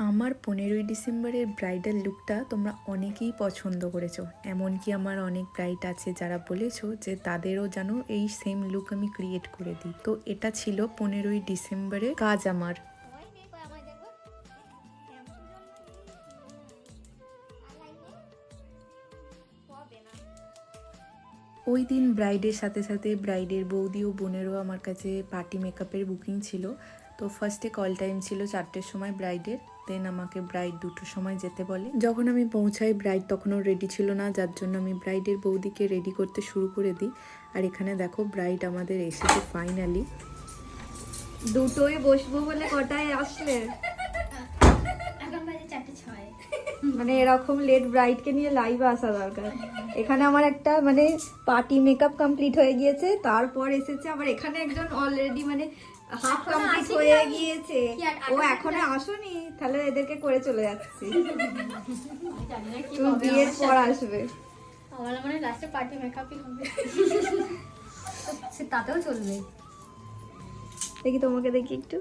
আমার 15ই ডিসেম্বরের ব্রাইডাল লুকটা তোমরা অনেকেই পছন্দ করেছো। এমনকি আমার অনেক ব্রাইড আছে যারা বলেছো যে তাদেরও যেন এই সেম লুক আমি ক্রিয়েট করে দিই। তো এটা ছিল 15ই ডিসেম্বরের কাজ আমার। ওই দিন ব্রাইডের সাথে সাথে ব্রাইডের বৌদি ও বোনেরও আমার কাছে পার্টি মেকআপের বুকিং ছিল। তো ফার্স্টে কল টাইম ছিল 4টের সময় ব্রাইডের, দেন আমাকে ব্রাইড 2টোর সময় যেতে বলে। যখন আমি পৌঁছাই ব্রাইড তখনও রেডি ছিল না, যার জন্য আমি ব্রাইডের বৌদিকে রেডি করতে শুরু করে দিই। আর এখানে দেখো ব্রাইড আমাদের এসেছে ফাইনালি। 2টোয় বসবো বলে কটায় আসলে? এখন বাজে 4:06। মানে এরকম লেট ব্রাইডকে নিয়ে লাইভে আসা দরকার। এখানে আমার একটা মানে পার্টি মেকআপ কমপ্লিট হয়ে গিয়েছে, তারপর এসেছে আবার এখানে একজন অলরেডি মানে হাফ কমপ্লিট হয়ে গিয়েছে। ও এখনো আসেনি, তাহলে এদেরকে করে চলে যাচ্ছি। তুমি বিয়ের পর আসবে। আমার মানে লাস্টে পার্টি মেকআপই হবে। তাতেও চলবে। দেখি তোমাকে দেখি একটু।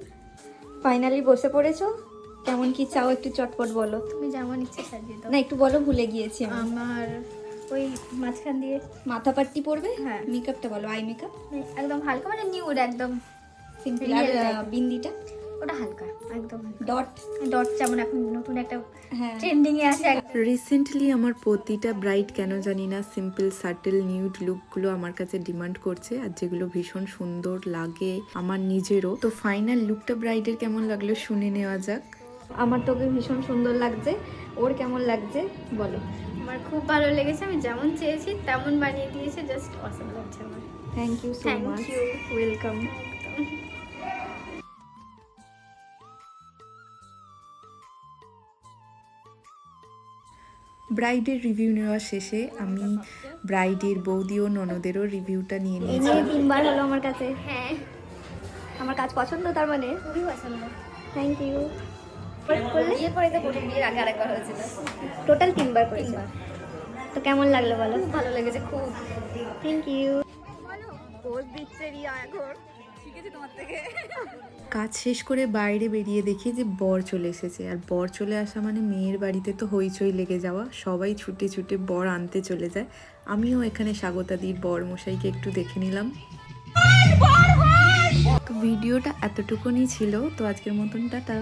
ফাইনালি বসে পড়েছো, কেমন কি চাও একটু চটপট বলো। তুমি যেমন ইচ্ছে সাজিয়ে দাও। না একটু বলো, ভুলে গিয়েছি আমি। আমার ওই মাঝখান দিয়ে মাথা পাট্টি পড়বে। হ্যাঁ। মেকআপটা বলো, আই মেকআপ একদম হালকা, মানে নিউড একদম সিম্পল। আর Real type। বিন্দিটা ওটা হালকা একদম। ডট ডট যেমন এখন নতুন একটা হ্যাঁ ট্রেন্ডিং এ আছে। রিসেন্টলি আমার প্রতিটা ব্রাইড কেন জানি না সিম্পল সাটেল নিউড লুকগুলো আমার কাছে ডিমান্ড করছে, আর যেগুলো ভীষণ সুন্দর লাগে আমার নিজেরও। তো ফাইনাল লুকটা ব্রাইডের কেমন লাগলো শুনে নেওয়া যাক। আমার তোকে ভীষণ সুন্দর লাগছে, ওর কেমন লাগছে বলো। আমার খুব ভালো লেগেছে, আমি যেমন চেয়েছি তেমন বানিয়ে দিয়েছে, জাস্ট অসাম লাগছে আমার। Thank you so Thank much, you. Welcome. ব্রাইডের রিভিউ নেওয়া শেষে আমি ব্রাইডের বৌদি ও ননদেরও রিভিউটা নিয়ে এই নিয়েছি। নিয়ে 3বার হলো আমার কাছে। হ্যাঁ, আমার কাজ পছন্দ তার মানে। খুবই পছন্দ। Thank you. বিয়ের পরে তো প্রথম বিয়ের আগে আরেকবার হয়েছিল। টোটাল 3বার করেছি। তো কেমন লাগলো বলো। খুব ভালো লেগেছে, খুব। Thank you. পোজ দিচ্ছে রিয়া এখন, শিখেছি তোমার থেকে। কাজ শেষ করে বাইরে বেরিয়ে দেখি যে বর চলে এসেছে, আর বর চলে আসা মানে মেয়ের বাড়িতে তো হইচই লেগে যাওয়া, সবাই ছুটে ছুটে বর আনতে চলে যায়। আমিও এখানে স্বাগতাদির বর মশাইকে একটু দেখে নিলাম। তো ভিডিওটা এতটুকুনি ছিল, তো আজকের মতন টাটা।